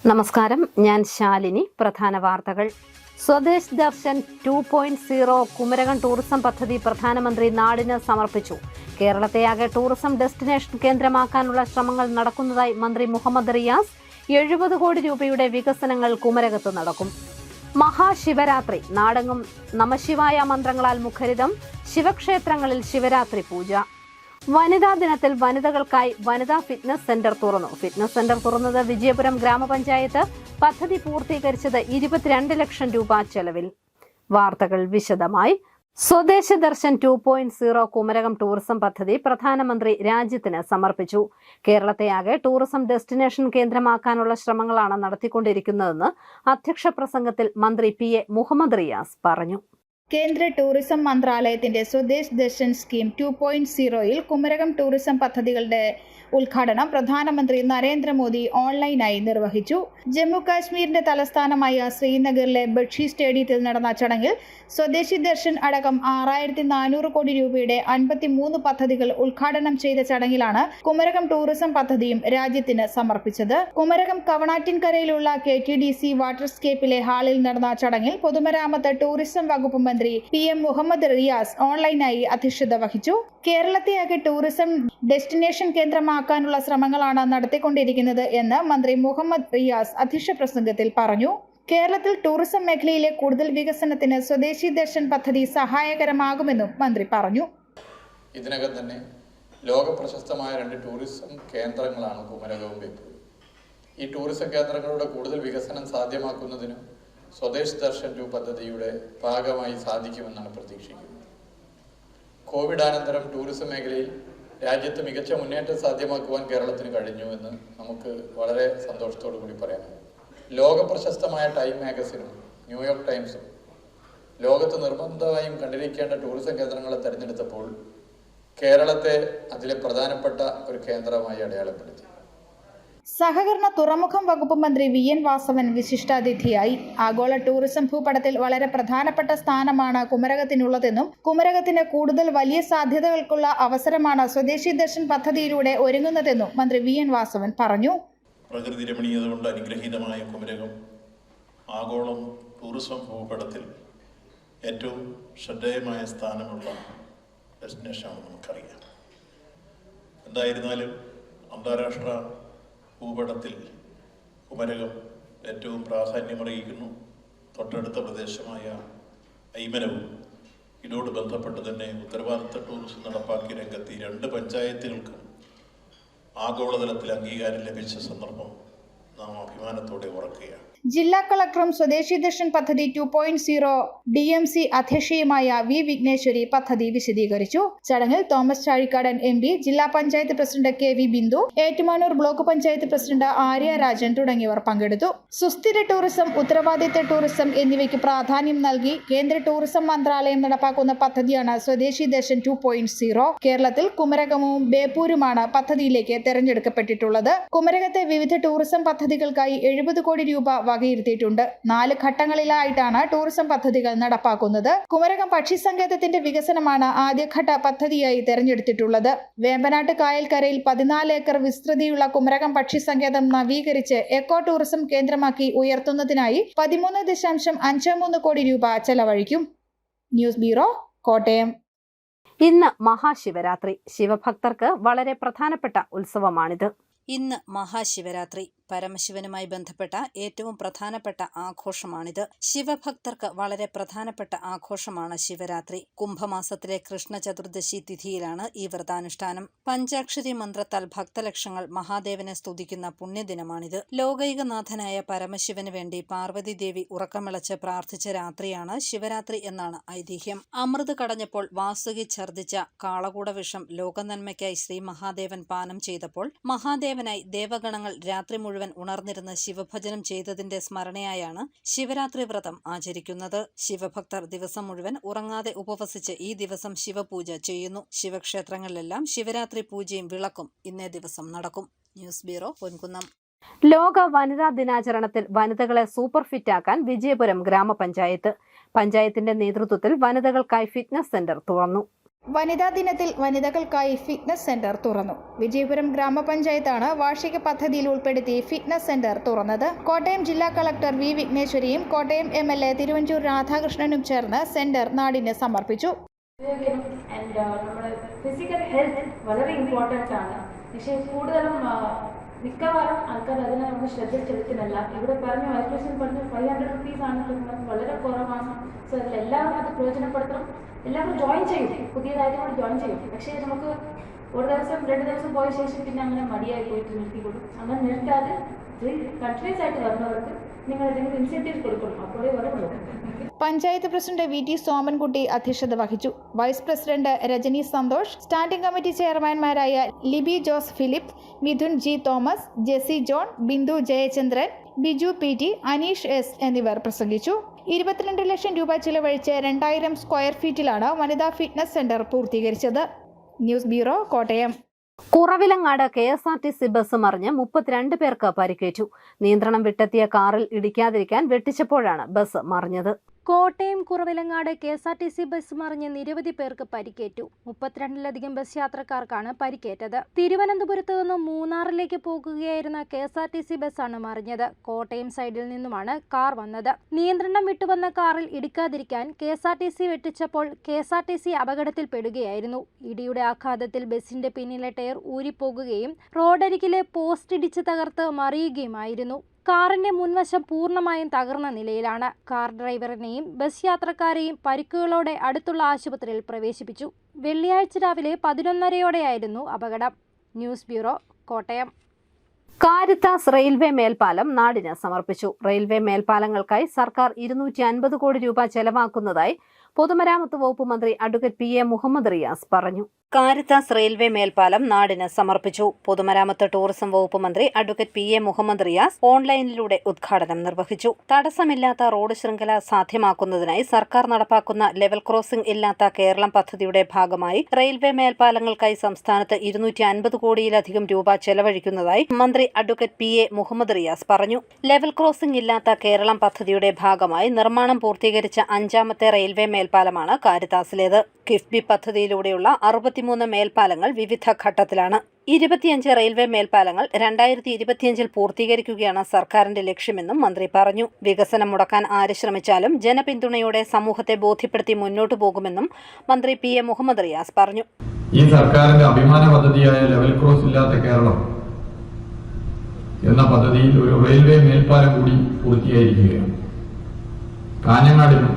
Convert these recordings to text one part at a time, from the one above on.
നമസ്കാരം, ഞാൻ ശാലിനി. പ്രധാന വാർത്തകൾ. സ്വദേശ് ദർശൻ 2.0 കുമരകം ടൂറിസം പദ്ധതി പ്രധാനമന്ത്രി നാടിന് സമർപ്പിച്ചു. കേരളത്തെയാകെ ടൂറിസം ഡെസ്റ്റിനേഷൻ കേന്ദ്രമാക്കാനുള്ള ശ്രമങ്ങൾ നടക്കുന്നതായി മന്ത്രി മുഹമ്മദ് റിയാസ്. 70 കോടി രൂപയുടെ വികസനങ്ങൾ കുമരകത്ത് നടക്കും. മഹാശിവരാത്രി നാടെങ്ങും നമശിവായ മന്ത്രങ്ങളാൽ മുഖരിതം. ശിവക്ഷേത്രങ്ങളിൽ ശിവരാത്രി പൂജ. വനിതാ ദിനത്തിൽ വനിതകൾക്കായി വനിതാ ഫിറ്റ്നസ് സെന്റർ തുറന്നു. ഫിറ്റ്നസ് സെന്റർ തുറന്നത് വിജയപുരം ഗ്രാമപഞ്ചായത്ത്. പദ്ധതി പൂർത്തീകരിച്ചത് 22 ലക്ഷം രൂപ ചെലവിൽ. വാർത്തകൾ വിശദമായി. സ്വദേശ ദർശൻ 2.0 കുമരകം ടൂറിസം പദ്ധതി പ്രധാനമന്ത്രി രാജ്യത്തിന് സമർപ്പിച്ചു. കേരളത്തെയാകെ ടൂറിസം ഡെസ്റ്റിനേഷൻ കേന്ദ്രമാക്കാനുള്ള ശ്രമങ്ങളാണ് നടത്തിക്കൊണ്ടിരിക്കുന്നതെന്ന് അധ്യക്ഷ പ്രസംഗത്തിൽ മന്ത്രി PA മുഹമ്മദ് റിയാസ് പറഞ്ഞു. കേന്ദ്ര ടൂറിസം മന്ത്രാലയത്തിന്റെ സ്വദേശ് ദർശൻ സ്കീം 2.0യിൽ കുമരകം ടൂറിസം പദ്ധതികളുടെ ഉദ്ഘാടനം പ്രധാനമന്ത്രി നരേന്ദ്രമോദി ഓൺലൈനായി നിർവഹിച്ചു. ജമ്മു കാശ്മീരിന്റെ തലസ്ഥാനമായ ശ്രീനഗറിലെ ബക്ഷി സ്റ്റേഡിയത്തിൽ നടന്ന ചടങ്ങിൽ സ്വദേശി ദർശൻ അടക്കം 6400 കോടി രൂപയുടെ 53 പദ്ധതികൾ ഉദ്ഘാടനം ചെയ്ത ചടങ്ങിലാണ് കുമരകം ടൂറിസം പദ്ധതിയും രാജ്യത്തിന് സമർപ്പിച്ചത്. കുമരകം കവണാറ്റിൻകരയിലുള്ള KTDC വാട്ടർസ്കേപ്പിലെ ഹാളിൽ നടന്ന ചടങ്ങിൽ പൊതുമരാമത്ത് ടൂറിസം വകുപ്പ് മന്ത്രി PM മുഹമ്മദ് റിയാസ് ഓൺലൈനായി അധ്യക്ഷത വഹിച്ചു. കേരളത്തെയാകെ ടൂറിസം ഡെസ്റ്റിനേഷൻ കേന്ദ്രമാക്കാനുള്ള ശ്രമങ്ങളാണ് നടത്തിക്കൊണ്ടിരിക്കുന്നത് എന്ന് മന്ത്രി മുഹമ്മദ് റിയാസ് അധ്യക്ഷ പ്രസംഗത്തിൽ പറഞ്ഞു. കേരളത്തിൽ ടൂറിസം മേഖലയിലെ കൂടുതൽ വികസനത്തിന് സ്വദേശി ദർശൻ പദ്ധതി സഹായകരമാകുമെന്നും മന്ത്രി പറഞ്ഞു. ഇതിനകം തന്നെ ലോക പ്രശസ്തമായ 2 ടൂറിസം കേന്ദ്രങ്ങളാണ് കുമരകവും ബേപ്പൂരും. ഈ ടൂറിസം കേന്ദ്രങ്ങളുടെ കൂടുതൽ വികസനം സാധ്യമാക്കുന്നതിനും സ്വദേശ് ദർശൻ 2 പദ്ധതിയുടെ ഭാഗമായി സാധിക്കുമെന്നാണ് പ്രതീക്ഷിക്കുന്നത്. കോവിഡാനന്തരം ടൂറിസം മേഖലയിൽ രാജ്യത്ത് മികച്ച മുന്നേറ്റം സാധ്യമാക്കുവാൻ കേരളത്തിന് കഴിഞ്ഞുവെന്ന് നമുക്ക് വളരെ സന്തോഷത്തോടു കൂടി പറയാനാണ്. ലോക പ്രശസ്തമായ ടൈം മാഗസിനും ന്യൂയോർക്ക് ടൈംസും ലോകത്ത് നിർബന്ധമായും കണ്ടിരിക്കേണ്ട ടൂറിസം കേന്ദ്രങ്ങളെ തിരഞ്ഞെടുത്തപ്പോൾ കേരളത്തെ അതിലെ പ്രധാനപ്പെട്ട ഒരു കേന്ദ്രമായി അടയാളപ്പെടുത്തി. സഹകരണ തുറമുഖം വകുപ്പ് മന്ത്രി VN വാസവൻ വിശിഷ്ടാതിഥിയായി. ആഗോള ടൂറിസം ഭൂപടത്തിൽ വളരെ പ്രധാനപ്പെട്ട സ്ഥാനമാണ് കുമരകത്തിനുള്ളതെന്നും കുമരകത്തിന് കൂടുതൽ വലിയ സാധ്യതകൾക്കുള്ള അവസരമാണ് സ്വദേശി ദർശൻ പദ്ധതിയിലൂടെ ഒരുങ്ങുന്നതെന്നും മന്ത്രി VN വാസവൻ പറഞ്ഞു. പ്രകൃതി രമണീയത കൊണ്ട് അനുഗ്രഹീതമായ കുമരകം ആഗോളം ടൂറിസം ഭൂപടത്തിൽ ഏറ്റവും ശ്രദ്ധേയമായ സ്ഥാനമുള്ള ഡെസ്റ്റിനേഷനാണെന്ന് നമുക്കറിയാം. എന്തായിരുന്നാലും അന്താരാഷ്ട്ര ഭൂപടത്തിൽ കുമരകം ഏറ്റവും പ്രാധാന്യമറിയിക്കുന്നു. തൊട്ടടുത്ത പ്രദേശമായ അയ്മനവും ഇതോട് ബന്ധപ്പെട്ട് തന്നെ ഉത്തരവാദിത്ത ടൂറിസം നടപ്പാക്കിയ രംഗത്ത് 2 പഞ്ചായത്തുകൾക്കും ആഗോളതലത്തിൽ അംഗീകാരം ലഭിച്ച സന്ദർഭം നാം അഭിമാനത്തോടെ ഓർക്കുകയാണ്. ജില്ലാ കളക്ടറും സ്വദേശി ദർശൻ പദ്ധതി 2.0 DMC അധ്യക്ഷയുമായ V വിഘ്നേശ്വരി പദ്ധതി വിശദീകരിച്ചു. ചടങ്ങിൽ തോമസ് ചാഴിക്കാടൻ MP, ജില്ലാ panchayat president KV Bindu, Ettumanoor block panchayat president Arya Rajan തുടങ്ങിയവർ പങ്കെടുത്തു. സുസ്ഥിര ടൂറിസം, ഉത്തരവാദിത്ത ടൂറിസം എന്നിവയ്ക്ക് പ്രാധാന്യം നൽകി കേന്ദ്ര ടൂറിസം മന്ത്രാലയം നടപ്പാക്കുന്ന പദ്ധതിയാണ് സ്വദേശി ദർശൻ 2.0. കേരളത്തിൽ കുമരകവും ബേപ്പൂരുമാണ് പദ്ധതിയിലേക്ക് തെരഞ്ഞെടുക്കപ്പെട്ടിട്ടുള്ളത്. കുമരകത്തെ വിവിധ ടൂറിസം പദ്ധതികൾക്കായി 70 കോടി രൂപ വകയിരുത്തിയിട്ടുണ്ട്. 4 ഘട്ടങ്ങളിലായിട്ടാണ് ടൂറിസം പദ്ധതികൾ നടപ്പാക്കുന്നത്. കുമരകം പക്ഷി സങ്കേതത്തിന്റെ വികസനമാണ് ആദ്യഘട്ട പദ്ധതിയായി തെരഞ്ഞെടുത്തിട്ടുള്ളത്. വേമ്പനാട്ട് കായൽക്കരയിൽ 14 ഏക്കർ വിസ്തൃതിയുള്ള കുമരകം പക്ഷി സങ്കേതം നവീകരിച്ച് എക്കോ ടൂറിസം കേന്ദ്രമാക്കി ഉയർത്തുന്നതിനായി 13.53 കോടി രൂപ ചെലവഴിക്കും. News bureau, Kottayam. ഇന്ന് മഹാശിവരാത്രി. ശിവഭക്തർക്ക് വളരെ പ്രധാനപ്പെട്ട ഉത്സവമാണിത്. ഇന്ന് മഹാശിവരാത്രി. പരമശിവനുമായി ബന്ധപ്പെട്ട ഏറ്റവും പ്രധാനപ്പെട്ട ആഘോഷമാണിത്. ശിവഭക്തർക്ക് വളരെ പ്രധാനപ്പെട്ട ആഘോഷമാണ് ശിവരാത്രി. കുംഭമാസത്തിലെ കൃഷ്ണ ചതുർദശി തിഥിയിലാണ് ഈ വ്രതാനുഷ്ഠാനം. പഞ്ചാക്ഷരി മന്ത്രത്താൽ ഭക്തലക്ഷങ്ങൾ മഹാദേവനെ സ്തുതിക്കുന്ന പുണ്യദിനമാണിത്. ലോകൈകനാഥനായ പരമശിവന് വേണ്ടി പാർവതി ദേവി ഉറക്കമിളച്ച് പ്രാർത്ഥിച്ച രാത്രിയാണ് ശിവരാത്രി എന്നാണ് ഐതിഹ്യം. അമൃത് കടഞ്ഞപ്പോൾ വാസുകി ഛർദിച്ച കാളകൂട വിഷം ലോകനന്മയ്ക്കായി ശ്രീ മഹാദേവൻ പാനം ചെയ്തപ്പോൾ മഹാദേവനായി ദേവഗണങ്ങൾ രാത്രി മുഴുവൻ ഉണർന്നിരുന്ന് ശിവഭജനം ചെയ്തതിന്റെ സ്മരണയായാണ് ശിവരാത്രി വ്രതം ആചരിക്കുന്നത്. ശിവഭക്തർ ദിവസം മുഴുവൻ ഉറങ്ങാതെ ഉപവസിച്ച് ഈ ദിവസം ശിവപൂജ ചെയ്യുന്നു. ശിവക്ഷേത്രങ്ങളിലെല്ലാം ശിവരാത്രി പൂജയും വിളക്കും ഇന്നേ ദിവസം നടക്കും. News bureau, Ponkunnam. ലോക വനിതാ ദിനാചരണത്തിൽ വനിതകളെ സൂപ്പർ ഫിറ്റാക്കാൻ വിജയപുരം ഗ്രാമപഞ്ചായത്ത്. പഞ്ചായത്തിന്റെ നേതൃത്വത്തിൽ വനിതകൾക്കായി ഫിറ്റ്നസ് സെന്റർ തുറന്നു. വനിതാ ദിനത്തിൽ വനിതകൾക്കായി ഫിറ്റ്നസ് സെന്റർ തുറന്നു. വിജയപുരം ഗ്രാമപഞ്ചായത്താണ് വാർഷിക പദ്ധതിയിൽ ഉൾപ്പെടുത്തി ഫിറ്റ്നസ് സെന്റർ തുറന്നത്. കോട്ടയം ജില്ലാ കളക്ടർ വി വിഘ്നേശ്വരിയും കോട്ടയം MLA തിരുവഞ്ചൂർ രാധാകൃഷ്ണനും ചേർന്ന് സെന്റർ നാടിന് സമർപ്പിച്ചു. നമ്മുടെ ഫിസിക്കൽ ഹെൽത്ത് വളരെ ഇമ്പോർട്ടൻ്റ് ആണ്. പക്ഷേ കൂടുതലും മിക്കവാറും ആൾക്കാർ അതിനെ നമുക്ക് ശ്രദ്ധ ചെലുത്തുന്നില്ല. ഇവിടെ പറഞ്ഞു വൈസ് പ്രസിഡന്റ് പറഞ്ഞു 500 rupees ആണെങ്കിലും വളരെ കുറവാണ്. സോ അതിൽ എല്ലാവരും അത് പ്രയോജനപ്പെടുത്തണം. എല്ലാവരും ജോയിൻ ചെയ്യും, പുതിയതായിട്ട് കൂടി ജോയിൻ ചെയ്യും. പക്ഷേ നമുക്ക് ഒരു ദിവസം 2 ദിവസം പോയ ശേഷം പിന്നെ അങ്ങനെ മടിയായി പോയിട്ട് നിർത്തിക്കൊടുക്കും. അങ്ങനെ നിർത്താതെ കൺട്രീസ് ആയിട്ട് വരുന്നവർക്ക് നിങ്ങൾ എന്തെങ്കിലും ഇൻസെൻറ്റീവ് കൊടുക്കണം, അപ്പോഴേ വരുള്ളൂ. പഞ്ചായത്ത് പ്രസിഡന്റ് VT സോമൻകുട്ടി അധ്യക്ഷത വഹിച്ചു. Vice president Rajani Santhosh, standing committee ചെയർമാൻമാരായ Libi Jose Philip, Mithun G Thomas, Jessy John, Bindu Jayachandran, Biju PT, Aneesh S എന്നിവർ പ്രസംഗിച്ചു. 22 ലക്ഷം രൂപ ചിലവഴിച്ച് 2000 സ്ക്വയർ ഫീറ്റിലാണ് വനിതാ ഫിറ്റ്നസ് സെന്റർ പൂർത്തീകരിച്ചത്. News bureau, Kottayam. Kuravilangad KSRTC bus മറിഞ്ഞ് 32 പേർക്ക് പരിക്കേറ്റു. നിയന്ത്രണം വിട്ടെത്തിയ കാറിൽ ഇടിക്കാതിരിക്കാൻ വെട്ടിച്ചപ്പോഴാണ് ബസ് മറിഞ്ഞത്. കോട്ടയം കുറവിലങ്ങാട് KSRTC ബസ് മറിഞ്ഞ് നിരവധി പേർക്ക് പരിക്കേറ്റു. 32ലധികം ബസ് യാത്രക്കാർക്കാണ് പരിക്കേറ്റത്. തിരുവനന്തപുരത്ത് നിന്ന് മൂന്നാറിലേക്ക് പോകുകയായിരുന്ന KSRTC ബസ്സാണ് മറിഞ്ഞത്. കോട്ടയം സൈഡിൽ നിന്നുമാണ് കാർ വന്നത്. നിയന്ത്രണം വിട്ടുവന്ന കാറിൽ ഇടിക്കാതിരിക്കാൻ KSRTC വെട്ടിച്ചപ്പോൾ KSRTC അപകടത്തിൽപ്പെടുകയായിരുന്നു. ഇടിയുടെ ആഘാതത്തിൽ ബസിന്റെ പിന്നിലെ ടയർ ഊരിപ്പോകുകയും റോഡരികിലെ പോസ്റ്റ് ഇടിച്ച് തകർത്ത് മറിയുകയുമായിരുന്നു. കാറിന്റെ മുൻവശം പൂർണ്ണമായും തകർന്ന നിലയിലാണ്. കാർ ഡ്രൈവറിനെയും ബസ് യാത്രക്കാരെയും പരിക്കുകളോടെ അടുത്തുള്ള ആശുപത്രിയിൽ പ്രവേശിപ്പിച്ചു. വെള്ളിയാഴ്ച രാവിലെ 11:30യോടെയായിരുന്നു അപകടം. News bureau, Kottayam. Caritas railway മേൽപ്പാലം നാടിന് സമർപ്പിച്ചു. റെയിൽവേ മേൽപ്പാലങ്ങൾക്കായി സർക്കാർ 250 കോടി രൂപ ചെലവാക്കുന്നതായി പൊതുമരാമത്ത് വകുപ്പ് മന്ത്രി അഡ്വക്കേറ്റ് PA മുഹമ്മദ് റിയാസ് പറഞ്ഞു. കാരിത്താസ് റെയിൽവേ മേൽപ്പാലം നാടിന് സമർപ്പിച്ചു. പൊതുമരാമത്ത് ടൂറിസം വകുപ്പ് മന്ത്രി അഡ്വക്കേറ്റ് PA മുഹമ്മദ് റിയാസ് ഓൺലൈനിലൂടെ ഉദ്ഘാടനം നിർവഹിച്ചു. തടസ്സമില്ലാത്ത റോഡ് ശൃംഖല സാധ്യമാക്കുന്നതിനായി സർക്കാർ നടപ്പാക്കുന്ന ലെവൽ ക്രോസിംഗ് ഇല്ലാത്ത കേരളം പദ്ധതിയുടെ ഭാഗമായി റെയിൽവേ മേൽപ്പാലങ്ങൾക്കായി സംസ്ഥാനത്ത് 250 കോടിയിലധികം രൂപ ചെലവഴിക്കുന്നതായി മന്ത്രി അഡ്വക്കേറ്റ് PA മുഹമ്മദ് റിയാസ് പറഞ്ഞു. ലെവൽ ക്രോസിംഗ് ഇല്ലാത്ത കേരളം പദ്ധതിയുടെ ഭാഗമായി നിർമ്മാണം പൂർത്തീകരിച്ച 5ാമത്തെ റെയിൽവേ മേൽപ്പാലമാണ് കാരിത്താസിലേത്. കിഫ്ബി പദ്ധതിയിലൂടെയുള്ള 63 മേൽപ്പാലങ്ങൾ വിവിധ ഘട്ടത്തിലാണ്. 25 റെയിൽവേ മേൽപ്പാലങ്ങൾ 2025 പൂർത്തീകരിക്കുകയാണ് സർക്കാരിന്റെ ലക്ഷ്യമെന്നും മന്ത്രി പറഞ്ഞു. വികസനം മുടക്കാൻ ആര് ശ്രമിച്ചാലും ജനപിന്തുണയോടെ സമൂഹത്തെ ബോധ്യപ്പെടുത്തി മുന്നോട്ടു പോകുമെന്നും മന്ത്രി PA മുഹമ്മദ് റിയാസ് പറഞ്ഞു. ഈ സർക്കാരിന്റെ അഭിമാന പദ്ധതിയായ ലെവൽ ക്രോസ് ഇല്ലാത്ത കേരളം എന്ന പദ്ധതിയിൽ ഒരു റെയിൽവേ മേൽപ്പാലം കൂടി പൂർത്തിയായിരിക്കുകയാണ്. കാഞ്ഞങ്ങാടിനും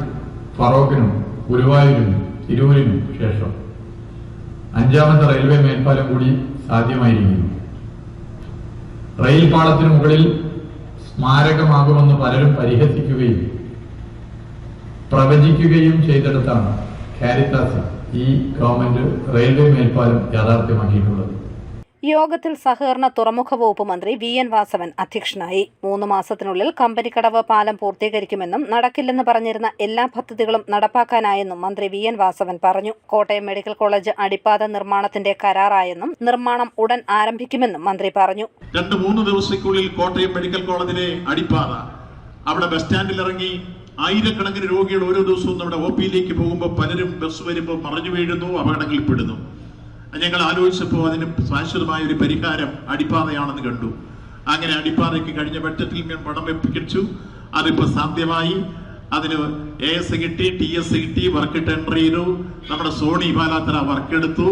ഫറോക്കിനും ഗുരുവായൂരിനും തിരൂരിനും ശേഷം 5ാമത്തെ റെയിൽവേ മേൽപ്പാലം കൂടി സാധ്യമായിരിക്കുന്നു. റെയിൽ പാളത്തിനു മുകളിൽ സ്മാരകമാകുമെന്ന് പലരും പരിഹസിക്കുകയും പ്രവചിക്കുകയും ചെയ്തെടുത്താണ് കാരിത്താസ് ഈ ഗവൺമെന്റ് റെയിൽവേ മേൽപ്പാലം യാഥാർത്ഥ്യമാക്കിയിട്ടുള്ളത്. യോഗത്തിൽ സഹകരണ തുറമുഖ വകുപ്പ് മന്ത്രി VN വാസവൻ അധ്യക്ഷനായി. 3 മാസത്തിനുള്ളിൽ കമ്പനിക്കടവ് പാലം പൂർത്തീകരിക്കുമെന്നും നടക്കില്ലെന്ന് പറഞ്ഞിരുന്ന എല്ലാ പദ്ധതികളും നടപ്പാക്കാനായെന്നും മന്ത്രി VN വാസവൻ പറഞ്ഞു. കോട്ടയം മെഡിക്കൽ കോളേജ് അടിപ്പാത നിർമ്മാണത്തിന്റെ കരാറായെന്നും നിർമ്മാണം ഉടൻ ആരംഭിക്കുമെന്നും മന്ത്രി പറഞ്ഞു. 2-3 ദിവസത്തിനുള്ളിൽ കോട്ടയം മെഡിക്കൽ കോളേജിലെ അടിപ്പാത, അവിടെ ബസ് സ്റ്റാൻഡിൽ ഇറങ്ങി ആയിരക്കണക്കിന് രോഗികൾ ഓരോ ദിവസവും നമ്മുടെ OPയിലേക്ക് പോകുമ്പോൾ പലരും ബസ് വരുമ്പോൾ മറിഞ്ഞു വീഴുന്നു, അപകടങ്ങളിൽപ്പെടുന്നു. ഞങ്ങൾ ആലോചിച്ചപ്പോൾ അതിന് ശാശ്വതമായ ഒരു പരിഹാരം അടിപ്പാതയാണെന്ന് കണ്ടു. അങ്ങനെ അടിപ്പാതയ്ക്ക് കഴിഞ്ഞ ബഡ്ജറ്റിൽ ഞാൻ പണം വെപ്പിച്ചു. അതിപ്പോൾ സാധ്യമായി. അതിന് AS കിട്ടി, TS കിട്ടി, വർക്ക് ടെൻഡർ ചെയ്തു. നമ്മുടെ സോണി പാലാത്തറ വർക്ക് എടുത്തു.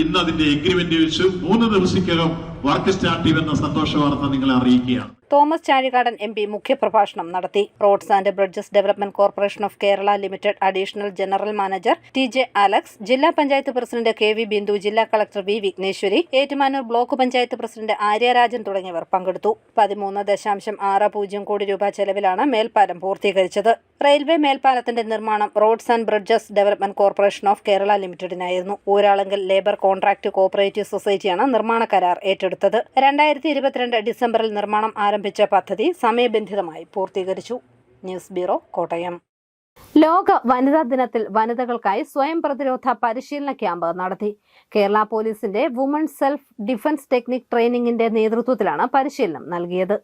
ഇന്ന് അതിന്റെ എഗ്രിമെന്റ് വെച്ചു. 3 ദിവസത്തിനകം വർക്ക് സ്റ്റാർട്ട് ചെയ്യുമെന്ന സന്തോഷ വാർത്ത നിങ്ങളെ അറിയിക്കുകയാണ്. തോമസ് ചാഴികാടൻ MP മുഖ്യപ്രഭാഷണം നടത്തി. Roads and bridges development corporation of Kerala limited additional general manager TJ Alex, ജില്ലാ പഞ്ചായത്ത് പ്രസിഡന്റ് KV ബിന്ദു, ജില്ലാ collector V Vigneshwari, Ettumanoor block panchayat president Aryarajan തുടങ്ങിയവർ പങ്കെടുത്തു. 13.60 കോടി രൂപ ചെലവിലാണ് മേൽപ്പാലം പൂർത്തീകരിച്ചത്. റെയിൽവേ മേൽപ്പാലത്തിന്റെ നിർമ്മാണം roads and bridges development corporation of Kerala ലിമിറ്റഡിനായിരുന്നു. ഊരാളുങ്കൽ ലേബർ കോൺട്രാക്ട് കോഓപ്പറേറ്റീവ് സൊസൈറ്റിയാണ് നിർമ്മാണ കരാർ ഏറ്റെടുത്തത്. 2022 ഡിസംബറിൽ നിർമ്മാണം ആരംഭിച്ച പദ്ധതി സമയബന്ധിതമായി പൂർത്തീകരിച്ചു. News bureau, Kottayam. ലോക വനിതാ ദിനത്തിൽ വനിതകൾക്കായി സ്വയം പ്രതിരോധ പരിശീലന ക്യാമ്പ് നടത്തി. കേരള പോലീസിന്റെ വുമൺ സെൽഫ് ഡിഫൻസ് ടെക്നിക് ട്രെയിനിങ്ങിന്റെ നേതൃത്വത്തിലാണ് പരിശീലനം നൽകിയത്.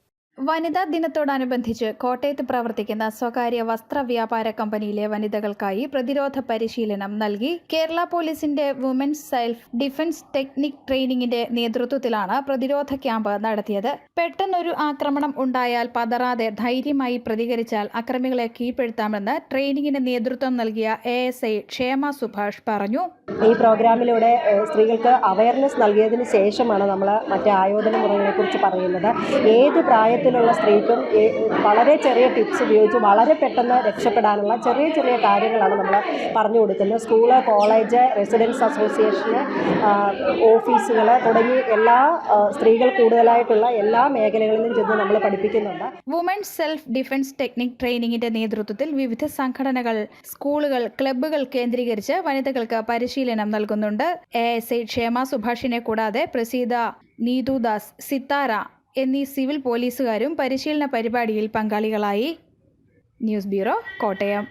വനിതാ ദിനത്തോടനുബന്ധിച്ച് കോട്ടയത്ത് പ്രവർത്തിക്കുന്ന സ്വകാര്യ വസ്ത്ര വ്യാപാര കമ്പനിയിലെ വനിതകൾക്കായി പ്രതിരോധ പരിശീലനം നൽകി. കേരള പോലീസിന്റെ വുമൻസ് സെൽഫ് ഡിഫൻസ് ടെക്നിക് ട്രെയിനിങ്ങിന്റെ നേതൃത്വത്തിലാണ് പ്രതിരോധ ക്യാമ്പ് നടത്തിയത്. പെട്ടെന്നൊരു ആക്രമണം ഉണ്ടായാൽ പതറാതെ ധൈര്യമായി പ്രതികരിച്ചാൽ അക്രമികളെ കീഴ്പ്പെടുത്താമെന്ന് ട്രെയിനിങ്ങിന് നേതൃത്വം നൽകിയ ASI ക്ഷേമ സുഭാഷ് പറഞ്ഞു. ഈ പ്രോഗ്രാമിലൂടെ സ്ത്രീകൾക്ക് അവയർനെസ് നൽകിയതിന് ശേഷമാണ് നമ്മൾ മറ്റ് ആയോധന മുറകളെക്കുറിച്ച് പറയുന്നത്. ഏത് പ്രായത്തിലുള്ള സ്ത്രീക്കും വളരെ ചെറിയ ടിപ്സ് ഉപയോഗിച്ച് വളരെ പെട്ടെന്ന് രക്ഷപ്പെടാനുള്ള ചെറിയ ചെറിയ കാര്യങ്ങളാണ് നമ്മൾ പറഞ്ഞു കൊടുക്കുന്നത്. സ്കൂള്, കോളേജ്, റെസിഡൻസ് അസോസിയേഷന്, ഓഫീസുകൾ തുടങ്ങി എല്ലാ സ്ത്രീകൾ കൂടുതലായിട്ടുള്ള എല്ലാ മേഖലകളിലും ചെന്ന് നമ്മൾ പഠിപ്പിക്കുന്നുണ്ട്. വുമൻസ് സെൽഫ് ഡിഫൻസ് ടെക്നിക് ട്രെയിനിങ്ങിന്റെ നേതൃത്വത്തിൽ വിവിധ സംഘടനകൾ, സ്കൂളുകൾ, ക്ലബ്ബുകൾ കേന്ദ്രീകരിച്ച് വനിതകൾക്ക് പരിശീലനം നൽകുന്നുണ്ട്. ASI ക്ഷേമ സുഭാഷിനെ കൂടാതെ പ്രസീത, നീതുദാസ്, സിത്താര എന്നീ സിവിൽ പോലീസുകാരും പരിശീലന പരിപാടിയിൽ പങ്കാളികളായി. News bureau, Kottayam.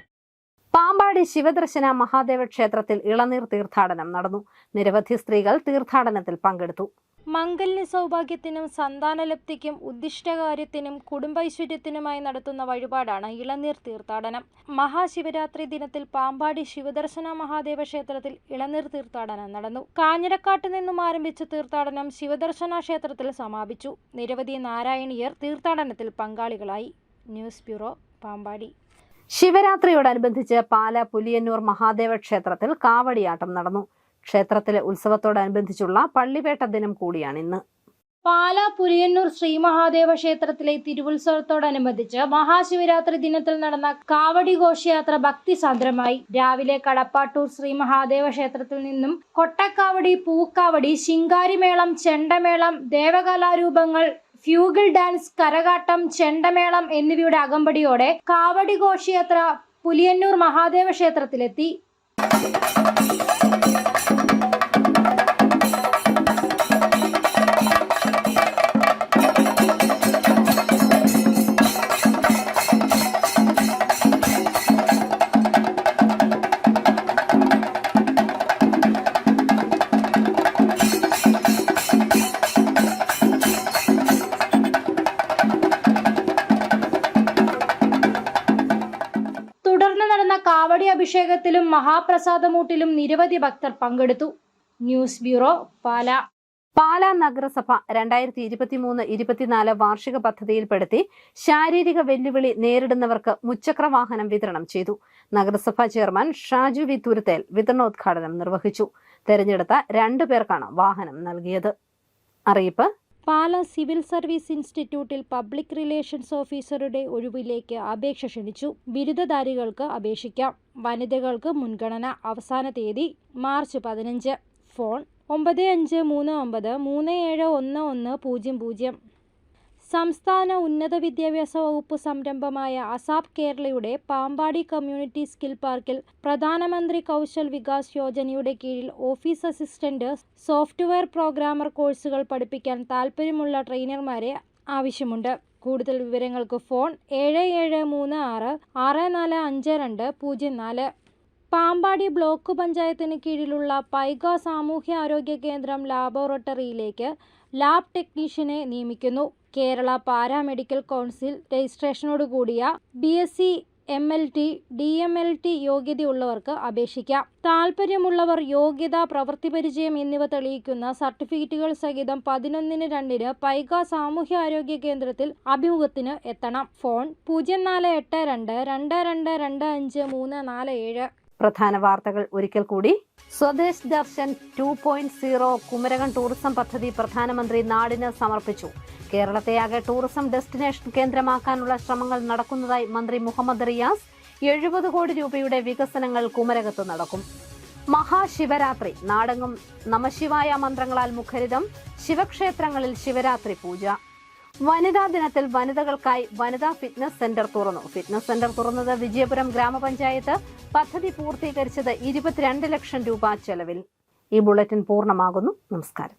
പാമ്പാടി ശിവദർശന മഹാദേവ ക്ഷേത്രത്തിൽ ഇളനീർ തീർത്ഥാടനം നടന്നു. നിരവധി സ്ത്രീകൾ തീർത്ഥാടനത്തിൽ പങ്കെടുത്തു. മംഗല്യ സൗഭാഗ്യത്തിനും സന്താനലബ്ധിക്കും ഉദ്ദിഷ്ടകാര്യത്തിനും കുടുംബൈശ്വര്യത്തിനുമായി നടത്തുന്ന വഴിപാടാണ് ഇളനീർ തീർത്ഥാടനം. മഹാശിവരാത്രി ദിനത്തിൽ പാമ്പാടി ശിവദർശന മഹാദേവ ക്ഷേത്രത്തിൽ ഇളനീർ തീർത്ഥാടനം നടന്നു. കാഞ്ഞിരക്കാട്ട് നിന്നും ആരംഭിച്ച തീർത്ഥാടനം ശിവദർശന ക്ഷേത്രത്തിൽ സമാപിച്ചു. നിരവധി നാരായണീയർ തീർത്ഥാടനത്തിൽ പങ്കാളികളായി. News bureau, Pampady. ശിവരാത്രിയോടനുബന്ധിച്ച് പാല പുലിയന്നൂർ മഹാദേവ ക്ഷേത്രത്തിൽ കാവടിയാട്ടം നടന്നു. ക്ഷേത്രത്തിലെ ഉത്സവത്തോടനുബന്ധിച്ചുള്ള പള്ളിവേട്ട ദിനം കൂടിയാണ് ഇന്ന്. പാല പുലിയന്നൂർ ശ്രീ മഹാദേവ ക്ഷേത്രത്തിലെ തിരുവുത്സവത്തോടനുബന്ധിച്ച് മഹാശിവരാത്രി ദിനത്തിൽ നടന്ന കാവടി ഘോഷയാത്ര ഭക്തിസാന്ദ്രമായി. രാവിലെ കടപ്പാട്ടൂർ ശ്രീ മഹാദേവ ക്ഷേത്രത്തിൽ നിന്നും കൊട്ടക്കാവടി, പൂക്കാവടി, ശിങ്കാരിമേളം, ചെണ്ടമേളം, ദേവകലാരൂപങ്ങൾ, ഫ്യൂഗിൾ ഡാൻസ്, കരകാട്ടം, ചെണ്ടമേളം എന്നിവയുടെ അകമ്പടിയോടെ കാവടി ഘോഷയാത്ര പുലിയന്നൂർ മഹാദേവ ക്ഷേത്രത്തിലെത്തി. തുടർന്ന് നടന്ന കാവടി അഭിഷേകത്തിലും മഹാപ്രസാദമൂട്ടിലും നിരവധി ഭക്തർ പങ്കെടുത്തു. ന്യൂസ് ബ്യൂറോ, പാല. പാലാ നഗരസഭ 2023-24 വാർഷിക പദ്ധതിയിൽപ്പെടുത്തി ശാരീരിക വെല്ലുവിളി നേരിടുന്നവർക്ക് മുച്ചക്ര വാഹനം വിതരണം ചെയ്തു. നഗരസഭാ ചെയർമാൻ ഷാജു വി തുരുത്തേൽ വിതരണോദ്ഘാടനം നിർവഹിച്ചു. തെരഞ്ഞെടുത്ത 2 പേർക്കാണ് വാഹനം നൽകിയത്. അറിയിപ്പ്. പാല സിവിൽ സർവീസ് ഇൻസ്റ്റിറ്റ്യൂട്ടിൽ പബ്ലിക് റിലേഷൻസ് ഓഫീസറുടെ ഒഴിവിലേക്ക് അപേക്ഷ ക്ഷണിച്ചു. ബിരുദധാരികൾക്ക് അപേക്ഷിക്കാം. വനിതകൾക്ക് മുൻഗണന. അവസാന തീയതി മാർച്ച് 15. ഫോൺ 9539371100. സംസ്ഥാന ഉന്നത വിദ്യാഭ്യാസ വകുപ്പ് സംരംഭമായ അസാപ് കേരളയുടെ പാമ്പാടി കമ്മ്യൂണിറ്റി സ്കിൽ പാർക്കിൽ പ്രധാനമന്ത്രി കൗശൽ വികാസ് യോജനയുടെ കീഴിൽ ഓഫീസ് അസിസ്റ്റന്റ്, സോഫ്റ്റ്വെയർ പ്രോഗ്രാമർ കോഴ്സുകൾ പഠിപ്പിക്കാൻ താൽപ്പര്യമുള്ള ട്രെയിനർമാരെ ആവശ്യമുണ്ട്. കൂടുതൽ വിവരങ്ങൾക്ക് ഫോൺ 7736645204. പാമ്പാടി ബ്ലോക്ക് പഞ്ചായത്തിന് കീഴിലുള്ള പൈക സാമൂഹ്യ കേന്ദ്രം ലാബോറട്ടറിയിലേക്ക് ലാബ് ടെക്നീഷ്യനെ നിയമിക്കുന്നു. കേരള പാരാമെഡിക്കൽ കൗൺസിൽ രജിസ്ട്രേഷനോടുകൂടിയ BSc MLT DMLT യോഗ്യതയുള്ളവർക്ക് അപേക്ഷിക്കാം. താൽപ്പര്യമുള്ളവർ യോഗ്യത, പ്രവൃത്തിപരിചയം എന്നിവ തെളിയിക്കുന്ന സർട്ടിഫിക്കറ്റുകൾ സഹിതം 11/2 പൈക സാമൂഹ്യ കേന്ദ്രത്തിൽ അഭിമുഖത്തിന് എത്തണം. ഫോൺ 0482222547. പ്രധാന വാർത്തകൾ ഒരിക്കൽ കൂടി. സ്വദേശ് ദർശൻ 2.0 കുമരകം ടൂറിസം പദ്ധതി പ്രധാനമന്ത്രി നാടിന് സമർപ്പിച്ചു. കേരളത്തെയാകെ ടൂറിസം ഡെസ്റ്റിനേഷൻ കേന്ദ്രമാക്കാനുള്ള ശ്രമങ്ങൾ നടക്കുന്നതായി മന്ത്രി മുഹമ്മദ് റിയാസ്. 70 കോടി രൂപയുടെ വികസനങ്ങൾ കുമരകത്ത് നടക്കും. മഹാശിവരാത്രി നാടെങ്ങും നമശിവായ മന്ത്രങ്ങളാൽ മുഖരിതം. ശിവക്ഷേത്രങ്ങളിൽ ശിവരാത്രി പൂജ. വനിതാ ദിനത്തിൽ വനിതകൾക്കായി വനിതാ ഫിറ്റ്നസ് സെന്റർ തുറന്നു. ഫിറ്റ്നസ് സെന്റർ തുറന്നത് വിജയപുരം ഗ്രാമപഞ്ചായത്ത്. പദ്ധതി പൂർത്തീകരിച്ചത് 22 ലക്ഷം രൂപ ചെലവിൽ. ഈ ബുള്ളറ്റിൻ പൂർണ്ണമാകുന്നു. നമസ്കാരം.